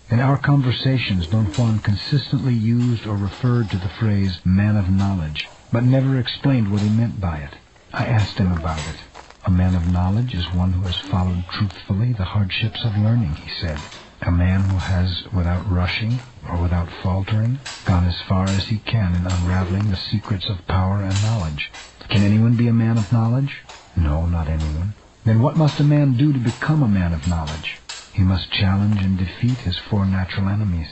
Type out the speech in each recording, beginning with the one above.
In our conversations, Don Juan consistently used or referred to the phrase man of knowledge, but never explained what he meant by it. I asked him about it. A man of knowledge is one who has followed truthfully the hardships of learning, he said. A man who has, without rushing or without faltering, gone as far as he can in unraveling the secrets of power and knowledge. Can anyone be a man of knowledge? No, not anyone. Then what must a man do to become a man of knowledge? He must challenge and defeat his four natural enemies.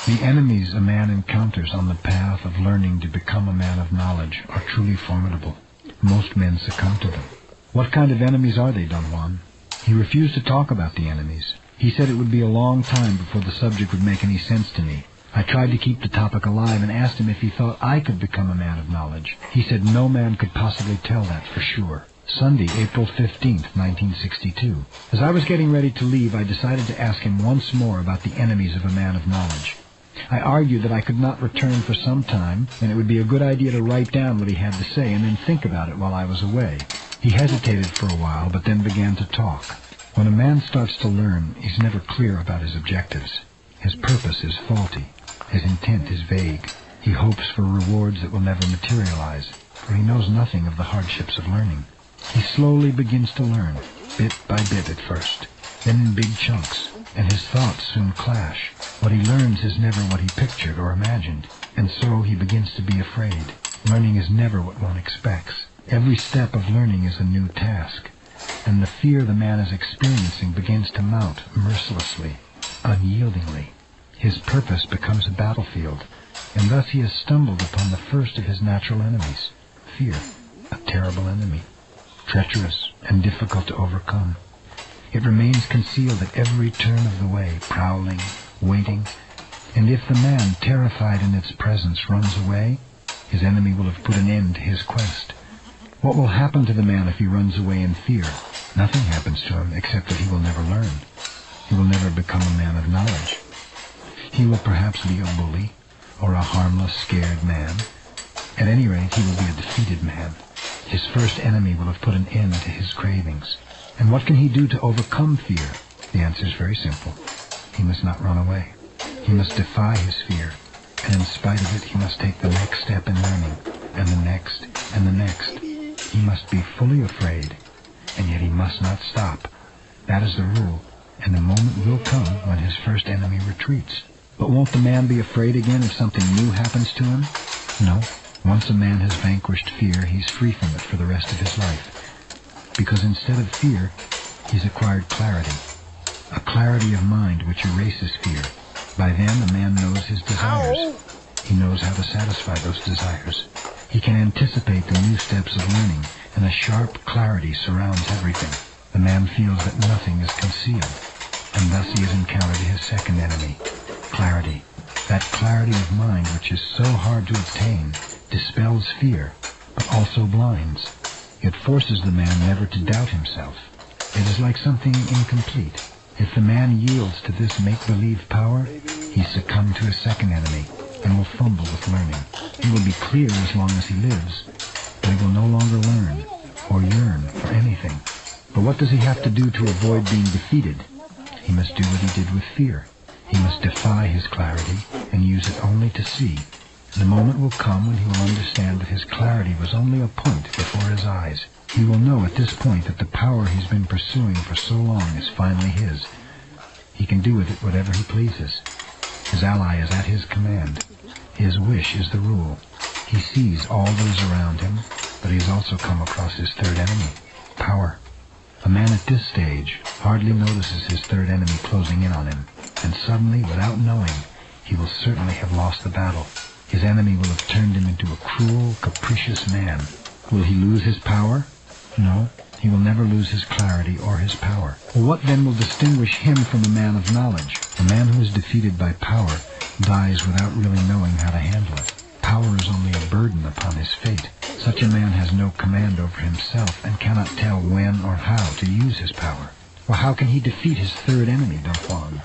The enemies a man encounters on the path of learning to become a man of knowledge are truly formidable. Most men succumb to them. What kind of enemies are they, Don Juan? He refused to talk about the enemies. He said it would be a long time before the subject would make any sense to me. I tried to keep the topic alive and asked him if he thought I could become a man of knowledge. He said no man could possibly tell that for sure. Sunday, April 15th, 1962. As I was getting ready to leave, I decided to ask him once more about the enemies of a man of knowledge. I argued that I could not return for some time, and it would be a good idea to write down what he had to say and then think about it while I was away. He hesitated for a while, but then began to talk. When a man starts to learn, he's never clear about his objectives. His purpose is faulty. His intent is vague. He hopes for rewards that will never materialize, for he knows nothing of the hardships of learning. He slowly begins to learn, bit by bit at first, then in big chunks, and his thoughts soon clash. What he learns is never what he pictured or imagined, and so he begins to be afraid. Learning is never what one expects. Every step of learning is a new task, and the fear the man is experiencing begins to mount mercilessly, unyieldingly. His purpose becomes a battlefield, and thus he has stumbled upon the first of his natural enemies, fear, a terrible enemy, treacherous and difficult to overcome. It remains concealed at every turn of the way, prowling, waiting, and if the man, terrified in its presence, runs away, his enemy will have put an end to his quest. What will happen to the man if he runs away in fear? Nothing happens to him except that he will never learn. He will never become a man of knowledge. He will perhaps be a bully, or a harmless, scared man. At any rate, he will be a defeated man. His first enemy will have put an end to his cravings. And what can he do to overcome fear? The answer is very simple. He must not run away. He must defy his fear, and in spite of it, he must take the next step in learning, and the next, and the next. He must be fully afraid, and yet he must not stop. That is the rule, and the moment will come when his first enemy retreats. But won't the man be afraid again if something new happens to him? No. Once a man has vanquished fear, he's free from it for the rest of his life. Because instead of fear, he's acquired clarity. A clarity of mind which erases fear. By then, a man knows his desires. He knows how to satisfy those desires. He can anticipate the new steps of learning, and a sharp clarity surrounds everything. The man feels that nothing is concealed, and thus he has encountered his second enemy, clarity. That clarity of mind which is so hard to obtain dispels fear, but also blinds. It forces the man never to doubt himself. It is like something incomplete. If the man yields to this make-believe power, he succumbs to his second enemy, and will fumble with learning. He will be clear as long as he lives, but he will no longer learn or yearn for anything. But what does he have to do to avoid being defeated? He must do what he did with fear. He must defy his clarity and use it only to see. The moment will come when he will understand that his clarity was only a point before his eyes. He will know at this point that the power he's been pursuing for so long is finally his. He can do with it whatever he pleases. His ally is at his command. His wish is the rule. He sees all those around him, but he has also come across his third enemy, power. A man at this stage hardly notices his third enemy closing in on him, and suddenly, without knowing, he will certainly have lost the battle. His enemy will have turned him into a cruel, capricious man. Will he lose his power? No, he will never lose his clarity or his power. Well, what then will distinguish him from a man of knowledge? A man who is defeated by power dies without really knowing how to handle it. Power is only a burden upon his fate. Such a man has no command over himself and cannot tell when or how to use his power. Well, how can he defeat his third enemy, Don Juan?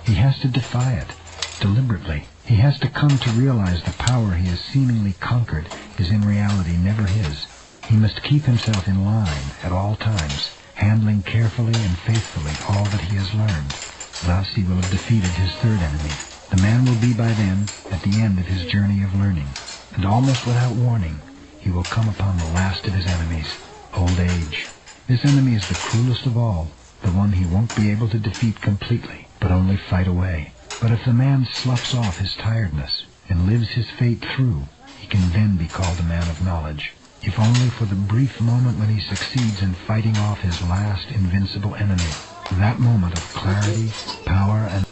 He has to defy it, deliberately. He has to come to realize the power he has seemingly conquered is in reality never his. He must keep himself in line at all times, handling carefully and faithfully all that he has learned. Thus he will have defeated his third enemy. The man will be by then at the end of his journey of learning, and almost without warning, he will come upon the last of his enemies, old age. This enemy is the cruelest of all, the one he won't be able to defeat completely, but only fight away. But if the man sloughs off his tiredness and lives his fate through, he can then be called a man of knowledge, if only for the brief moment when he succeeds in fighting off his last invincible enemy. That moment of clarity, power, and